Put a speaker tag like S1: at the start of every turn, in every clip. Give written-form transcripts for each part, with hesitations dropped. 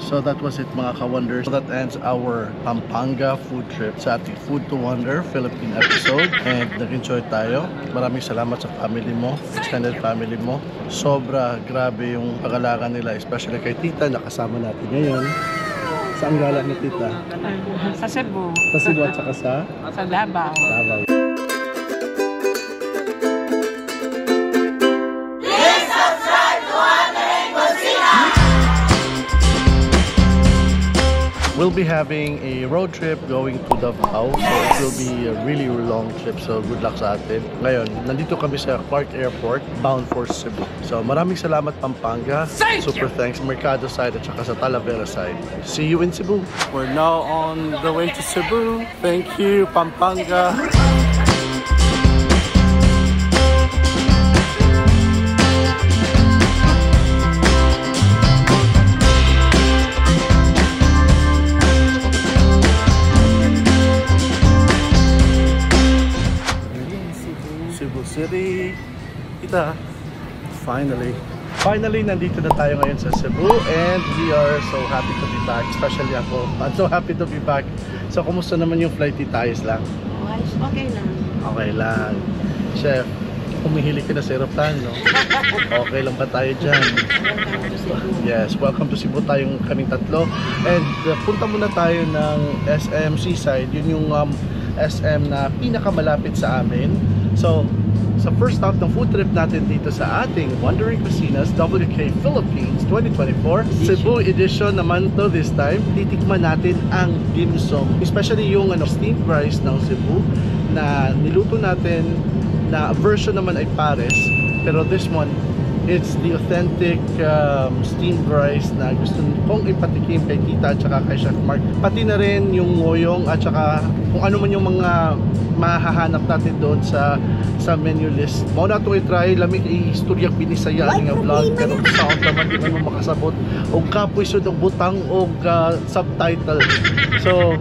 S1: So that was it mga ka-wonders. So that ends our Pampanga food trip sa ating Food to Wonder Philippine episode. And nag-enjoy tayo. Maraming salamat sa family mo, extended family mo. Sobra grabe yung pag-alaga nila, especially kay tita na kasama natin ngayon. Saan gala ni tita?
S2: Sa Cebu.
S1: Sa Cebu at saka sa
S2: Davao.
S1: Davao. We'll be having a road trip going to Davao, so it will be a really long trip, so good luck sa atin. Ngayon, nandito kami sa Clark Airport, bound for Cebu. So maraming salamat Pampanga, super thanks Mercado side at saka sa Talavera side. See you in Cebu. We're now on the way to Cebu. Thank you Pampanga. City. Kita. Finally, nandito na tayo ngayon sa Cebu and we are so happy to be back. Especially ako. I'm so happy to be back. So, kumusta naman yung flight dito? Ayos lang?
S2: Okay lang.
S1: Okay lang. Chef, humihilig ka na sa aeroplano, no? Okay lang ba tayo dyan? Yes, welcome to Cebu tayong kaming tatlo. And punta muna tayo ng SM Seaside. Yun yung SM na pinakamalapit sa amin. So, sa first stop ng food trip natin dito sa ating Wandering Cuisinas WK Philippines 2024 Cebu edition naman to this time. Titikman natin ang dim sum, especially yung steamed rice ng Cebu na niluto natin na version naman ay pares, pero this one it's the authentic steamed rice na gusto kong ipatikim kay tita at saka kay Chef Mark, pati na rin yung ngoyong at saka kung ano man yung mga mahahanap natin doon sa menu list. Mao na ito i-try, lamig i-istoryak binisaya nga vlog, pero sound naman di man mo makasabot o kapoy sud og butang o subtitle. So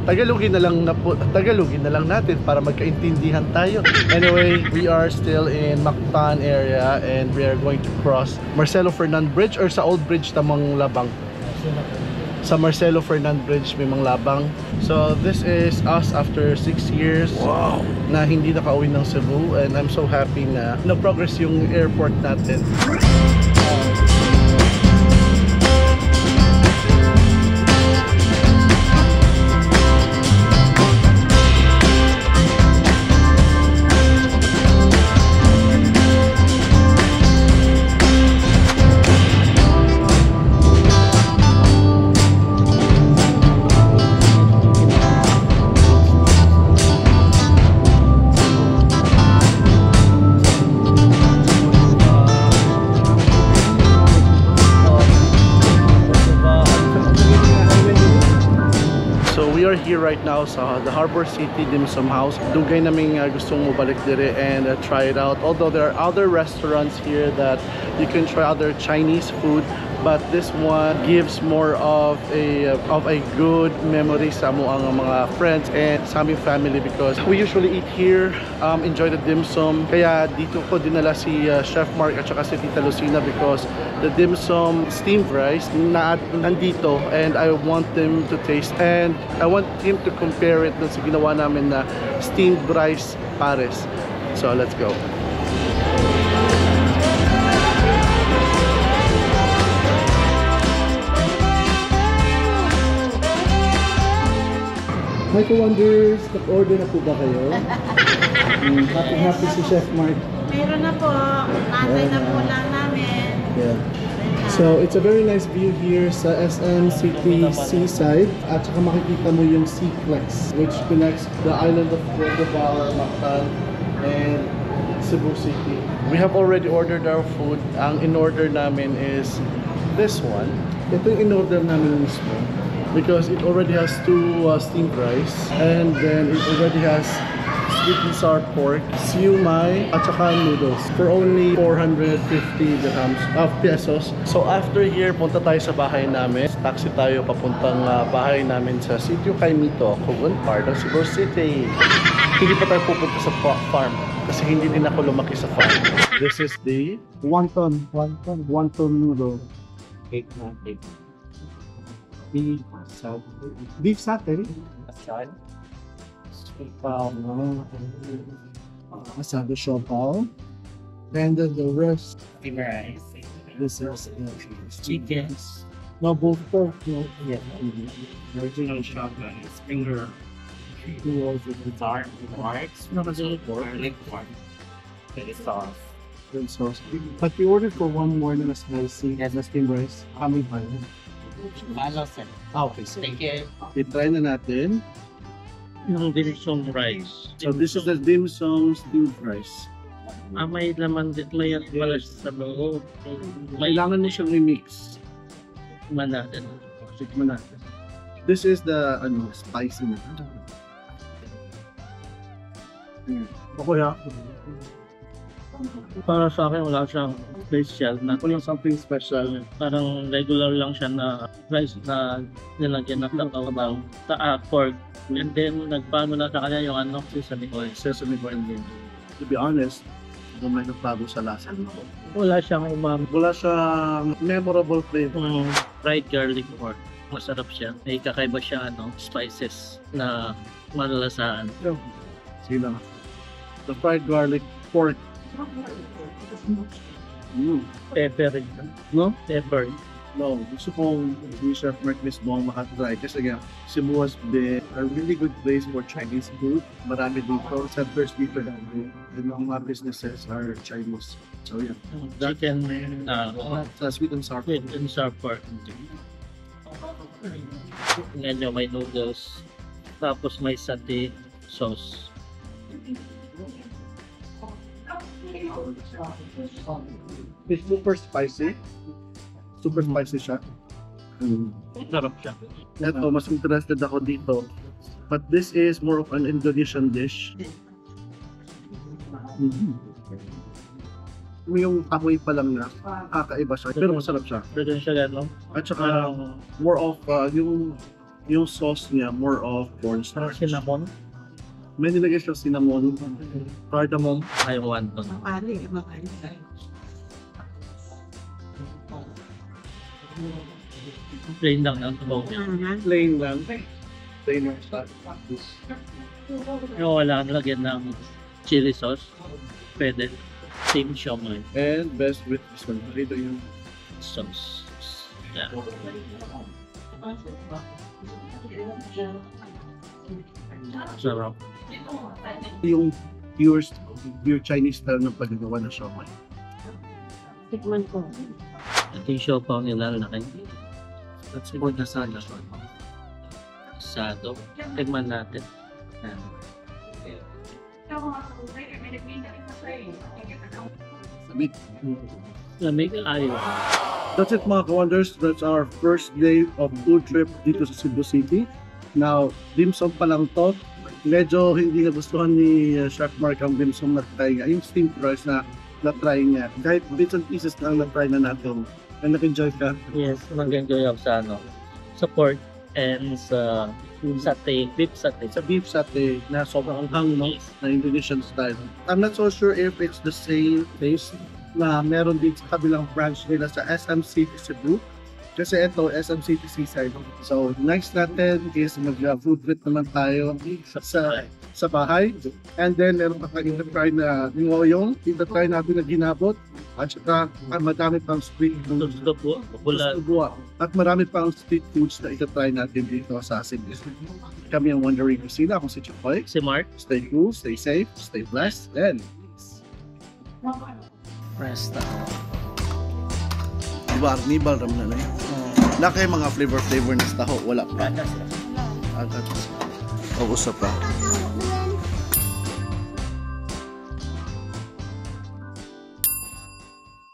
S1: Tagalogin na lang natin para magkaintindihan tayo. Anyway, we are still in Mactan area and we are going to cross Marcelo Fernand Bridge or sa Old Bridge tamang labang. Sa Marcelo Fernand Bridge may mga labang. So this is us after 6 years na hindi nakauwi ng Cebu, and I'm so happy na na-progress yung airport natin. Here right now sa the Harbor City Dim Sum House. Dugay naming gustong mobalik dire and try it out. Although there are other restaurants here that you can try other Chinese food, but this one gives more of a good memory sa mo ang mga friends and sa aming family, because we usually eat here, enjoy the dim sum. Kaya dito ko dinala si Chef Mark at saka si Tita Lucina because the dim sum steamed rice na nandito, and I want them to taste and I want him to compare it dun sa ginawa namin na steamed rice pares. So let's go. Hi ka-wonders! Nag-order na po ba kayo? Happy si Chef Mark.
S2: Meron na po. Natay na po lang namin.
S1: Yeah. So, it's a very nice view here sa SM City Seaside. At saka makikita mo yung Seaplex, which connects the island of Davao, Mactan, and Cebu City. We have already ordered our food. Ang in-order namin is this one. Ito yung in-order namin mismo, because it already has two steamed rice, and then it already has sweet and sour pork, siumai, at saka noodles for only 450 dirhams, pesos. So after here, punta tayo sa bahay namin. Taxi tayo papuntang bahay namin sa Sitio Caimito, Cogon Park, Cebu City. Hindi pa tayo pupunta sa farm kasi hindi din ako lumaki sa farm. This is the wonton noodle. Beef satay. Asado siopaw. And then the rest, this is
S3: Chicken.
S1: no both pork. No.
S3: Yeah. Original shotgun. Finger. Dark pork. Garlic pork. Very soft.
S1: Good sauce. But we ordered for one more na spicy and steamed rice. Coming by.
S3: Malo sir.
S1: Okay, so
S3: Thank you.
S1: i-try na natin.
S3: Yung dinisong rice.
S1: So this is the dim sum steamed rice.
S3: May laman din. May pala sa loob. May
S1: Kailangan mo siyang i-mix.
S3: manatin.
S1: Tikman natin. This is the spicy na. Okay ha?
S3: Para sa akin, wala siyang special. Na,
S1: Walang something special.
S3: parang regular lang siya na rice na nilagyan ng takawang pork. And then, nagpaano na sa kanya yung sesame oil.
S1: Sesame oil din. To be honest, kung may nagbago sa lasa.
S3: Wala siyang umami.
S1: Wala siyang memorable flavor.
S3: Fried garlic pork. Masarap siya. May kakaiba siya spices na malalasaan.
S1: Sige lang. The fried garlic pork.
S3: Pepper.
S1: No?
S3: Pepper.
S1: No, gusto kong si Chef Mark mismo ang makatry. Kasi nga, Cebu has been a really good place for Chinese food. Marami dito. Settlers dito lang. And ang mga businesses are Chinese. So yeah.
S3: Chicken.
S1: Sweet and sour.
S3: Sweet and sour pork. Tingnan nyo, may noodles. Tapos may satay sauce.
S1: It's super spicy. Super spicy siya.
S3: Sarap siya.
S1: Ito, mas interested ako dito. But this is more of an Indonesian dish. Yung amoy pa lang na, kakaiba siya. Pero masarap siya.
S3: Pwede siya gano'n.
S1: At saka, more of, yung sauce niya, more of cornstarch.
S3: Cinnamon.
S1: May nilagay siya cinnamon, cardamom.
S3: Ay, wonton. Plain lang ang tubaw niya.
S1: Plain lang. Plain lang siya.
S3: Yung wala kang lagyan ng chili sauce. Pwede. Same siomai
S1: And best with this one. Ito yung
S3: sauce. Yeah. Sarap.
S1: yung pure Chinese style ng paggawa ng siomai.
S2: Tikman ko.
S3: Ito yung siopaw nila laki. At siguro na sana. Asado. Tigman natin. Yan.
S1: Sabit.
S3: Lamig ayo.
S1: That's it mga ka-wonders. That's our first day of food trip dito sa Cebu City. Now, dim sum pa lang to. Medyo hindi nagustuhan ni Chef Mark ang dim sum na try niya. Yung steamed rice na na-try niya. Kahit bits and pieces na na-try na natin. And nag-enjoy ka.
S3: Yes, mag-enjoy ako sa sa pork and sa satay, beef satay.
S1: Sa beef satay na sobrang anghang, no? Na Indonesian style. I'm not so sure if it's the same taste na meron din sa kabilang branch nila sa SM City Cebu. Kasi ito, SM City Seaside. So, next natin is mag-food trip naman tayo sa bahay. And then, meron pa tayong try na ningoyong. Try natin na ginabot. At saka, madami pang street foods.
S3: Bulan.
S1: At marami pang street foods na itatry natin dito sa Cebu. Kami ang Wandering Kusina. Ako si Chapoy.
S3: Si Mark.
S1: Stay cool, stay safe, stay blessed, and
S3: Resta.
S1: Nibal ram na yun. Na kayo mga flavor na sa taho, wala pa. Agad. O, usap pa.